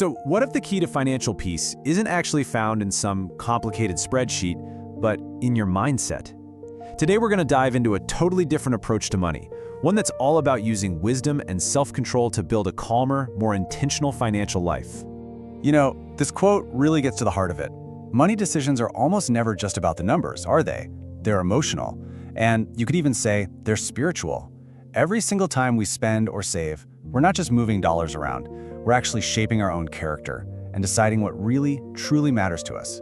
So what if the key to financial peace isn't actually found in some complicated spreadsheet, but in your mindset? Today we're going to dive into a totally different approach to money, one that's all about using wisdom and self-control to build a calmer, more intentional financial life. You know, this quote really gets to the heart of it. Money decisions are almost never just about the numbers, are they? They're emotional. And you could even say they're spiritual. Every single time we spend or save, we're not just moving dollars around, we're actually shaping our own character and deciding what really, truly matters to us.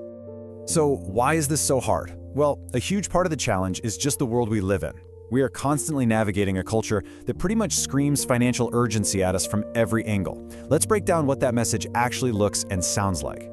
So why is this so hard? Well, a huge part of the challenge is just the world we live in. We are constantly navigating a culture that pretty much screams financial urgency at us from every angle. Let's break down what that message actually looks and sounds like.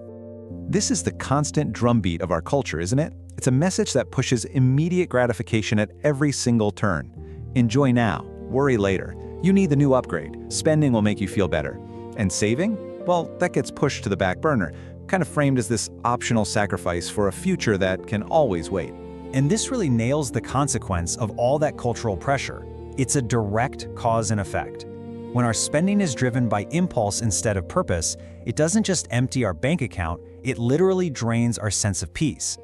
This is the constant drumbeat of our culture, isn't it? It's a message that pushes immediate gratification at every single turn. Enjoy now, worry later. You need the new upgrade. Spending will make you feel better. And saving? Well, that gets pushed to the back burner, kind of framed as this optional sacrifice for a future that can always wait. And this really nails the consequence of all that cultural pressure. It's a direct cause and effect. When our spending is driven by impulse instead of purpose, it doesn't just empty our bank account, it literally drains our sense of peace.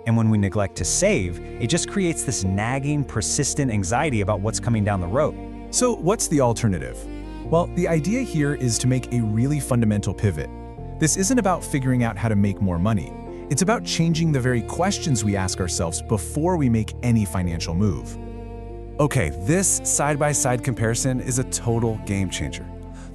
And when we neglect to save, it just creates this nagging, persistent anxiety about what's coming down the road. So what's the alternative? Well, the idea here is to make a really fundamental pivot. This isn't about figuring out how to make more money. It's about changing the very questions we ask ourselves before we make any financial move. Okay, this side-by-side comparison is a total game changer.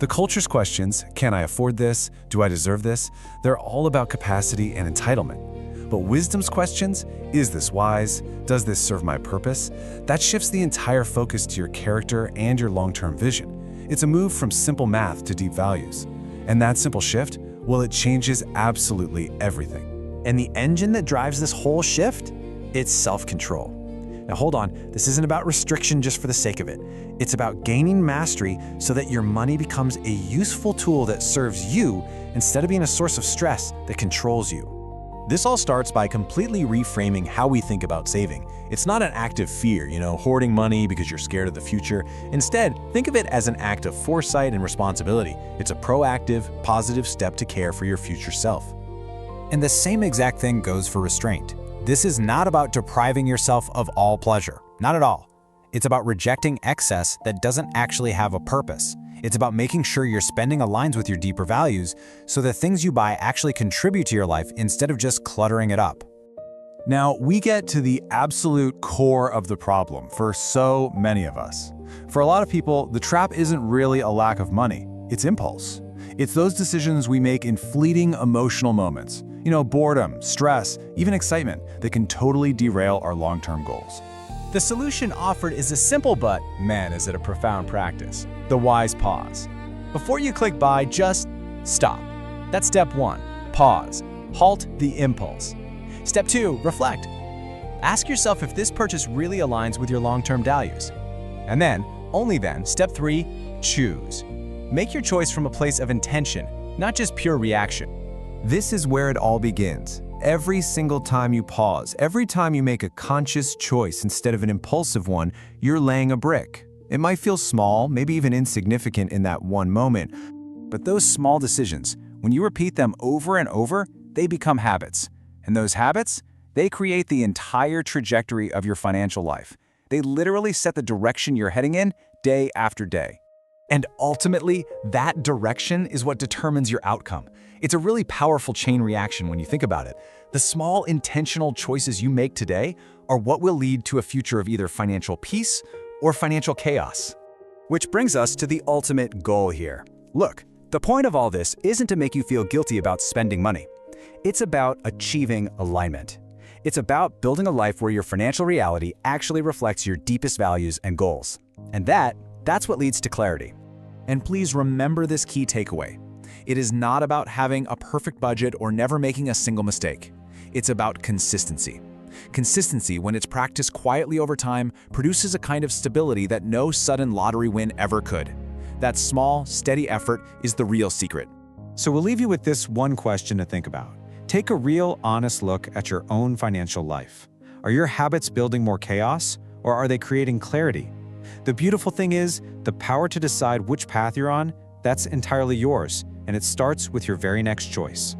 The culture's questions, can I afford this? Do I deserve this? They're all about capacity and entitlement. But wisdom's questions, is this wise? Does this serve my purpose? That shifts the entire focus to your character and your long-term vision. It's a move from simple math to deep values. And that simple shift, well, it changes absolutely everything. And the engine that drives this whole shift? It's self-control. Now hold on, this isn't about restriction just for the sake of it. It's about gaining mastery so that your money becomes a useful tool that serves you instead of being a source of stress that controls you. This all starts by completely reframing how we think about saving. It's not an act of fear, hoarding money because you're scared of the future. Instead, think of it as an act of foresight and responsibility. It's a proactive, positive step to care for your future self. And the same exact thing goes for restraint. This is not about depriving yourself of all pleasure. Not at all. It's about rejecting excess that doesn't actually have a purpose. It's about making sure your spending aligns with your deeper values so the things you buy actually contribute to your life instead of just cluttering it up. Now, we get to the absolute core of the problem for so many of us. For a lot of people, the trap isn't really a lack of money, it's impulse. It's those decisions we make in fleeting emotional moments. Boredom, stress, even excitement that can totally derail our long-term goals. The solution offered is a simple but, man, is it a profound practice. The wise pause. Before you click buy, just stop. That's step 1. Pause. Halt the impulse. Step 2. Reflect. Ask yourself if this purchase really aligns with your long-term values. And then, only then, step 3. Choose. Make your choice from a place of intention, not just pure reaction. This is where it all begins. Every single time you pause, every time you make a conscious choice instead of an impulsive one, you're laying a brick. It might feel small, maybe even insignificant in that one moment, but those small decisions, when you repeat them over and over, they become habits. And those habits, they create the entire trajectory of your financial life. They literally set the direction you're heading in day after day. And ultimately, that direction is what determines your outcome. It's a really powerful chain reaction when you think about it. The small intentional choices you make today are what will lead to a future of either financial peace or financial chaos. Which brings us to the ultimate goal here. Look, the point of all this isn't to make you feel guilty about spending money. It's about achieving alignment. It's about building a life where your financial reality actually reflects your deepest values and goals. And that's what leads to clarity. And please remember this key takeaway. It is not about having a perfect budget or never making a single mistake. It's about consistency. Consistency, when it's practiced quietly over time, produces a kind of stability that no sudden lottery win ever could. That small, steady effort is the real secret. So we'll leave you with this one question to think about. Take a real, honest look at your own financial life. Are your habits building more chaos, or are they creating clarity? The beautiful thing is, the power to decide which path you're on, that's entirely yours. and it starts with your very next choice.